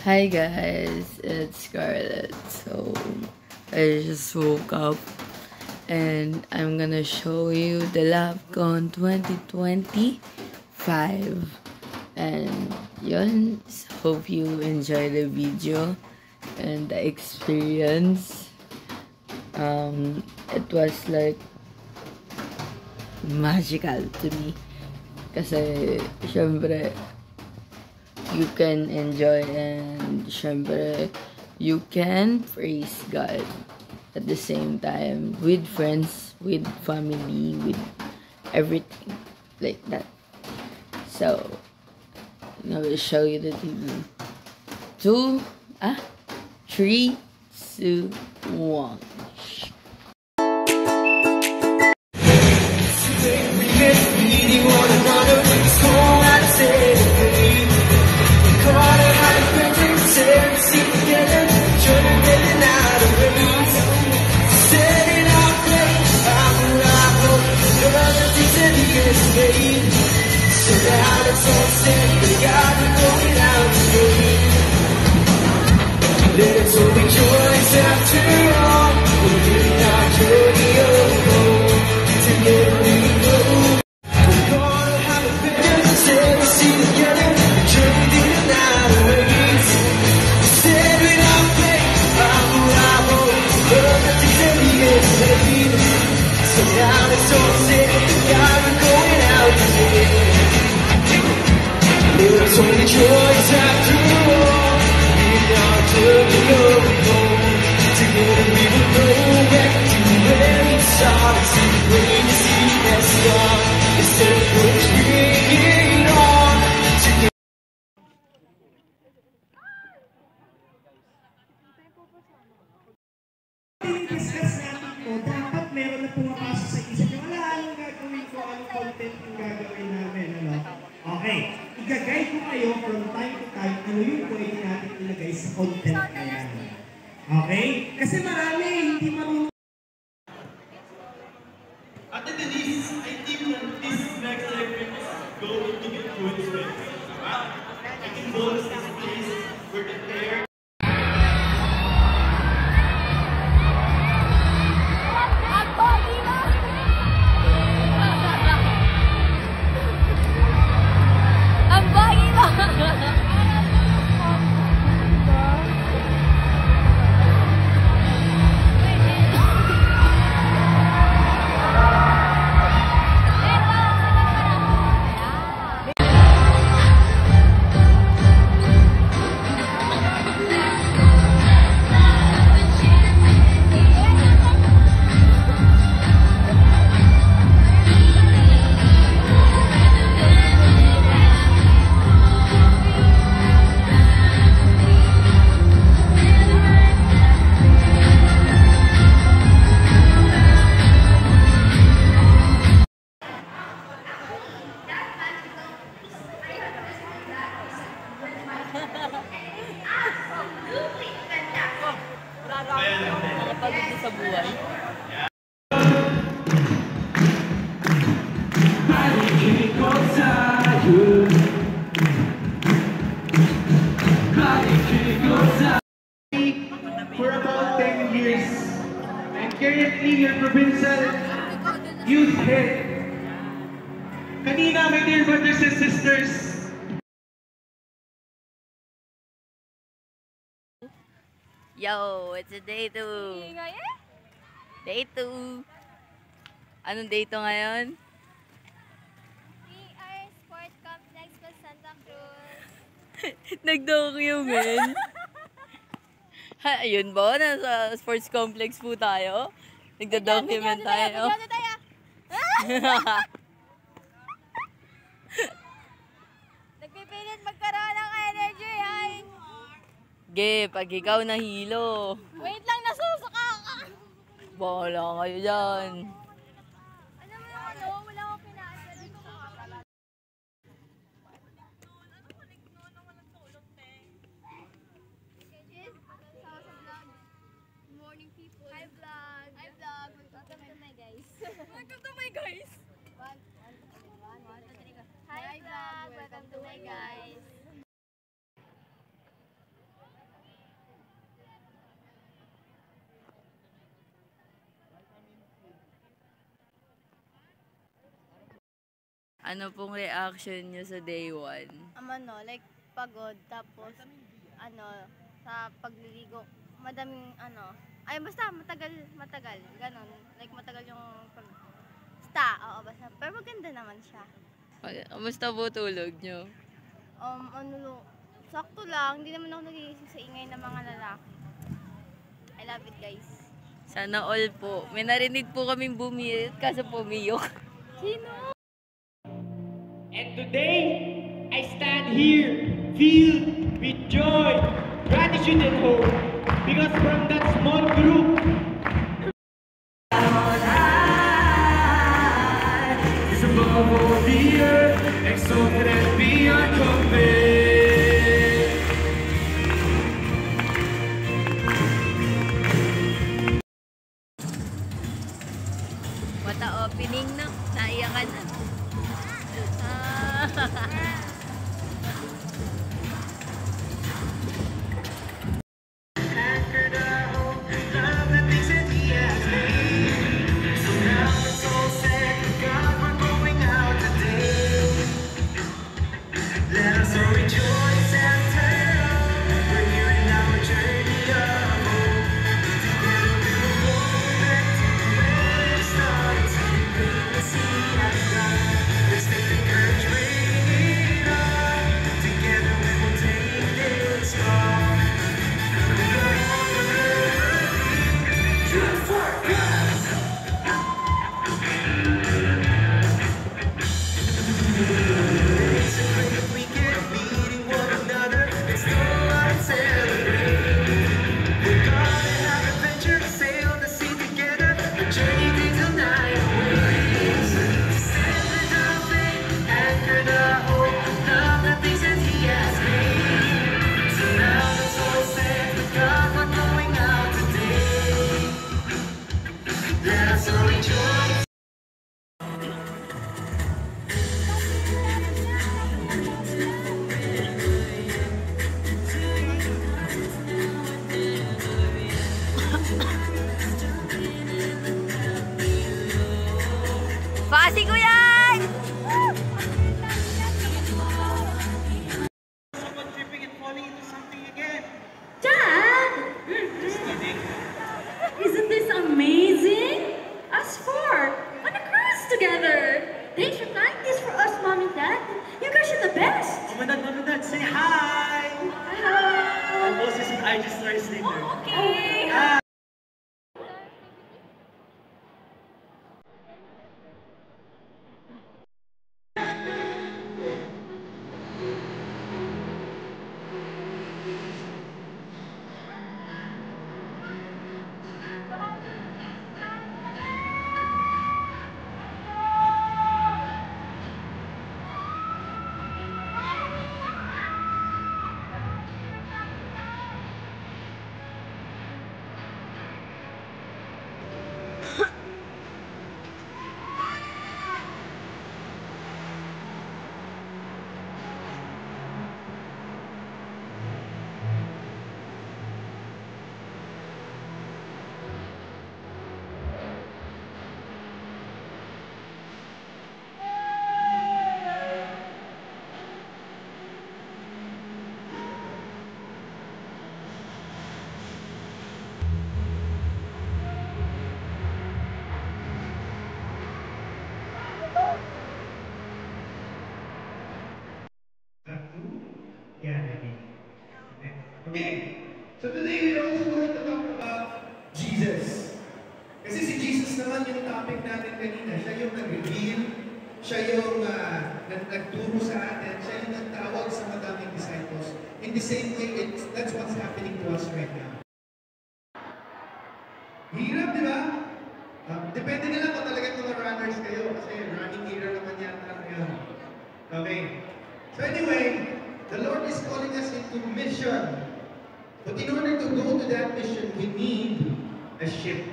Hi guys, it's Scarlett. So I just woke up and I'm gonna show you the LabCon 2025. And yun, hope you enjoy the video and the experience. It was like magical to me kasi syempre you can enjoy and syempre you can praise God at the same time with friends, with family, with everything like that. So I will show you the TV. 3, 2, 1. Let's all rejoice after all. We're living our journey alone. Together we go. We're gonna have a better day. We'll see together. The journey didn't matter ways. Said with our faith, our hope. Love that together is made. So now let's all say, God, we're going out today. Let's all rejoice after all. Together we will go back to where we started. See the rain, to see that star. Instead of push, bring it on. I-discuss natin po, dapat meron na pumapasok sa isip nyo. Wala, anong gagawin ko, anong content yung gagawin namin, ano? Okay, i-guide ko kayo from time to time ano yung pwede natin ilagay sa content na yan. Okay? Kasi marami hindi marunong. At the least, I think that this next segment is going to get good space. I can go to this place where the air. Sa buhay. For about 10 years and currently your provincial youth head. Kanina, my dear brothers and sisters, Yo, it's a day 2. Day 2. Anong day 2 ngayon? PR Sport Complex sa Santa Cruz. Nag-document. Ayun ba? Nasa sports complex po tayo. Nagda-document tayo. Nagpipilit magkaroon ng energy, ay. Ge, pag ikaw nahilo. Wait lang, nasusuka ka. Bahala kayo dyan. Ano mo yung ano? Wala akong pinaasalan ko. Morning people. Hi vlog. Hi vlog. Welcome to my guys. Welcome to my guys. Hi vlog. Welcome to my guys. Ano pong reaction nyo sa day 1? Like pagod, tapos sa pagliligo, madaming basta matagal, ganon. Like matagal yung basta. Pero maganda naman siya. Kamusta po tulog nyo? Sakto lang, hindi naman ako nagigising sa ingay ng mga lalaki. I love it, guys. Sana all po. May narinig po kaming bumirit kaso pumiyok. Sino? And today, I stand here filled with joy, gratitude, and hope. Because from that small group, is above all the earth, exalted and beyond compare. What a opening, no? Naiyakan na. Anchored our hope, love the things that He has made. So now it's all set, God, we're going out today. Let us all rejoice and turn up. We're here in our journey of hope. Together we will go back to where it starts. Bring the seed of God. Let's take the courage, bring it on. Together we will take this far. Let us all rejoice. Pasi ko yan! someone tripping and falling into something again. Dad! Just kidding. Isn't this amazing? Us four on a cruise together. They should like this for us, Mom and Dad. You guys are the best. Oh my God, say hi! Hello. I'll post this on IG stories later. Oh, okay. Yeah, maybe. Okay, so today we're also going to talk about Jesus. Kasi si Jesus naman yung topic natin kanina. Siya yung nag-reveal, siya yung nagturo sa atin, siya yung nagtawag sa madaming disciples. In the same way, that's what's happening to us right now. Hirap, di ba? Depende na lang kung talagang mga runners kayo kasi running era naman yata ngayon. Okay. So anyway, the Lord is calling us into mission. But in order to go to that mission, we need a ship.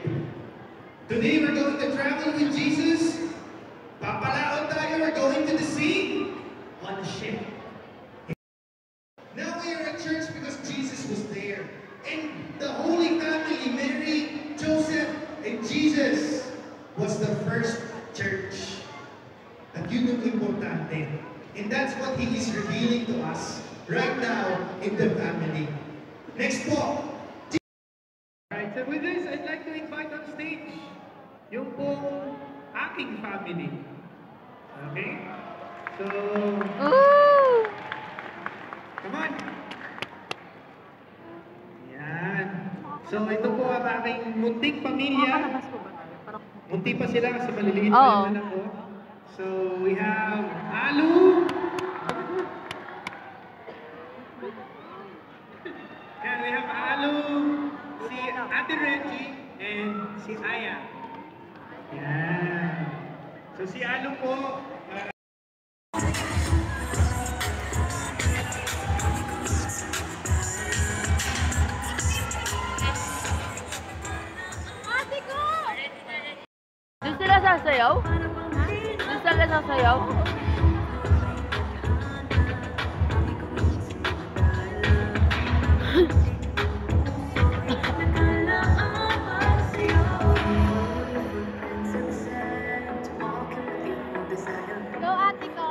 Today we're going to travel with Jesus. Papalaon tayo, we're going to the sea on a ship. Now we are at church because Jesus was there. And the Holy Family, Mary, Joseph, and Jesus was the first church. A at yun yung importante. And that's what He is revealing to us right now in the family. Next po. Alright, so with this, I'd like to invite on stage yung pong aking family. Okay? So, come on! Yan. So, ito po ang aking munting pamilya. Munti pa sila kasi maliliit pa yung anak ko. So, we have Alu. And we have Alu, si Ate Reggie, and si Aya. Yan. So, si Alu po, Doon sila sasayaw? Doon sila sasayaw? Go, ate ko!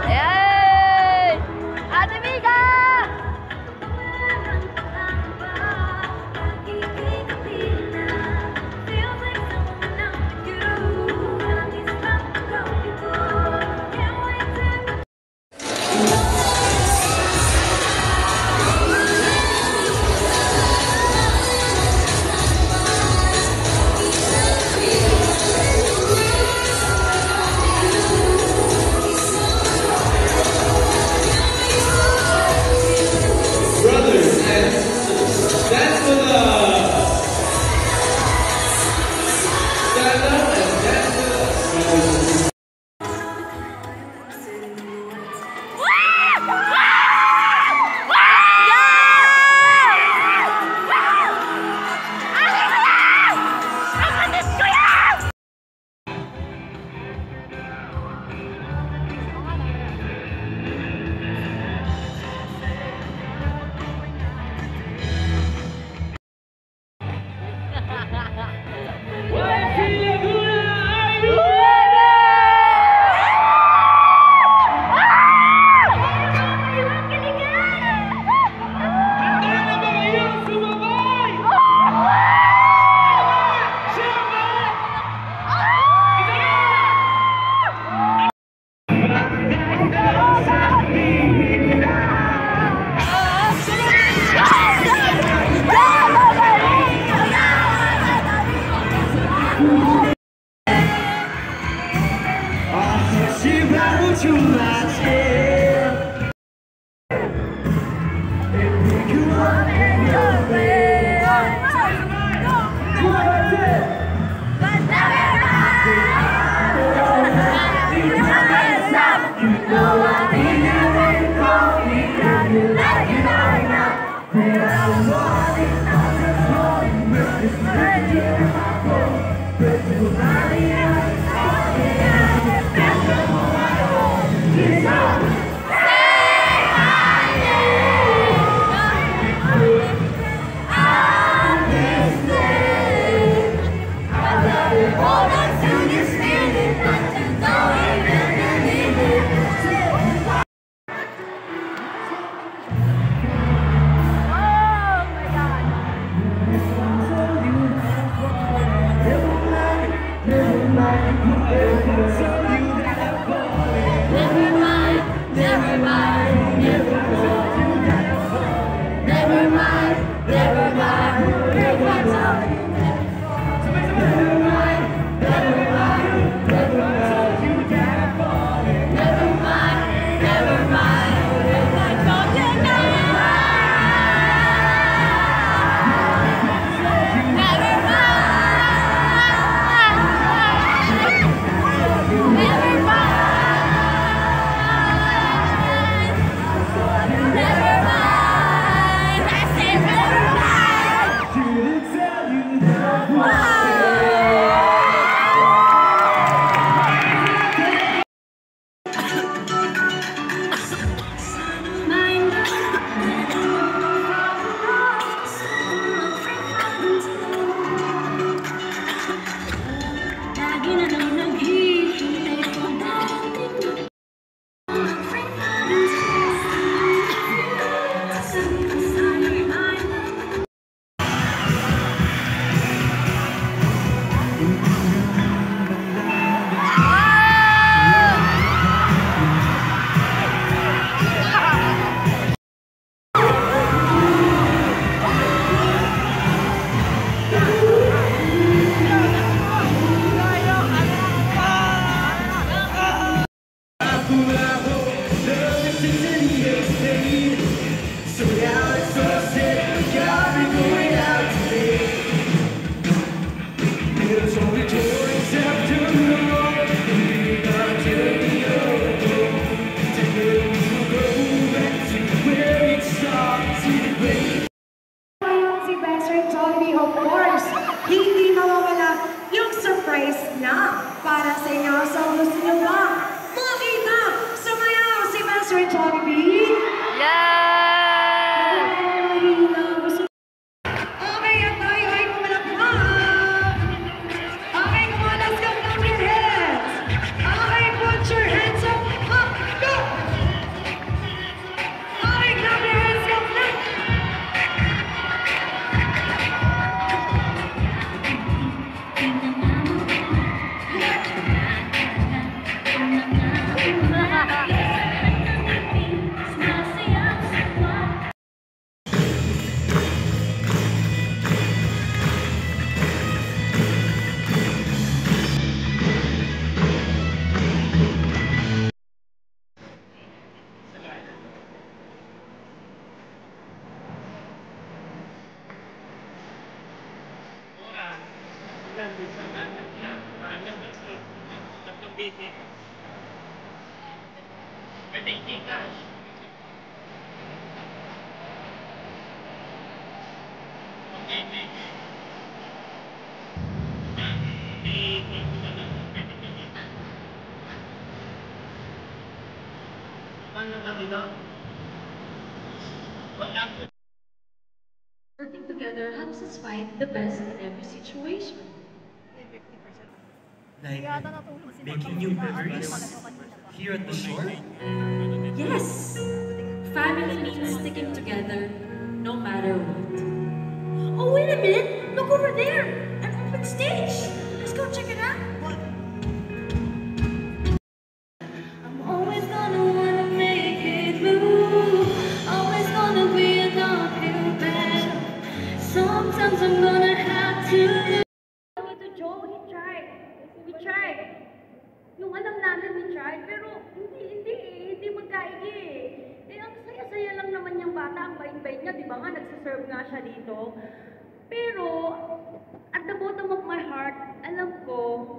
Yay! Ate Mika! brothers and sisters, dance with us! Stand up and dance with us, brothers and sisters. Yeah. Working together helps us find the best in every situation. Like making new memories here at the shore. Yes! Family means sticking together no matter what. Oh, wait a minute! Look over there! An open stage! Let's go check it out! I'm always gonna wanna make it move. Always gonna be an uphill battle. Sometimes I'm gonna have to. To Joe, he tried. We tried. Yung alam namin, we tried. Pero hindi magkaigi eh. Eh, ang saya-saya lang naman yung bata, ang bait-bait niya, di ba nga, nagsaserve nga siya dito. Pero, at the bottom of my heart, alam ko,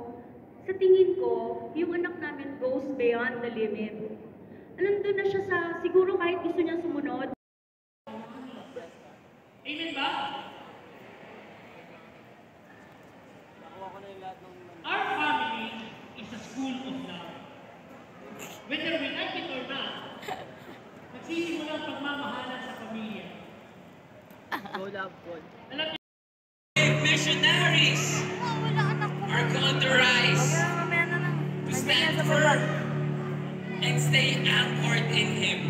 sa tingin ko, yung anak namin goes beyond the limit. Nandun na siya sa, siguro kahit gusto niya sumunod. Amen ba? Our family is a school of love. Whether we like it or not, nagsisimula ang pagmamahalan sa pamilya. Alam niyo, Missionaries are going to rise to stand firm and stay anchored in Him.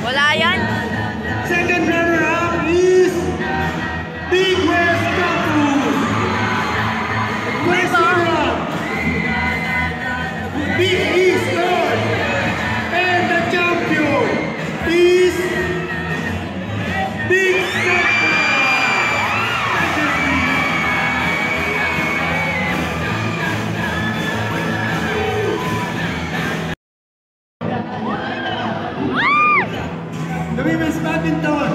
Wala yan? Second runner-up is Big West Campus. First runner-up, Big East North. And the champion is Big Central. The women's badminton.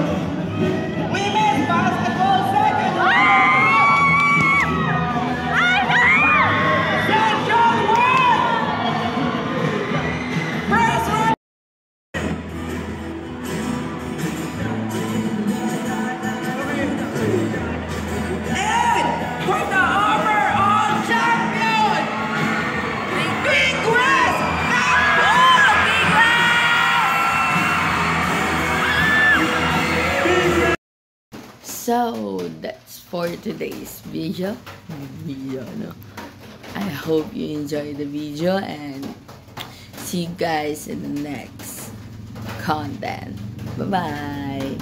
Women's basketball second. Central one. First one. And for the overall champion, Big West. So that's for today's video. No? I hope you enjoyed the video and see you guys in the next content. Bye bye.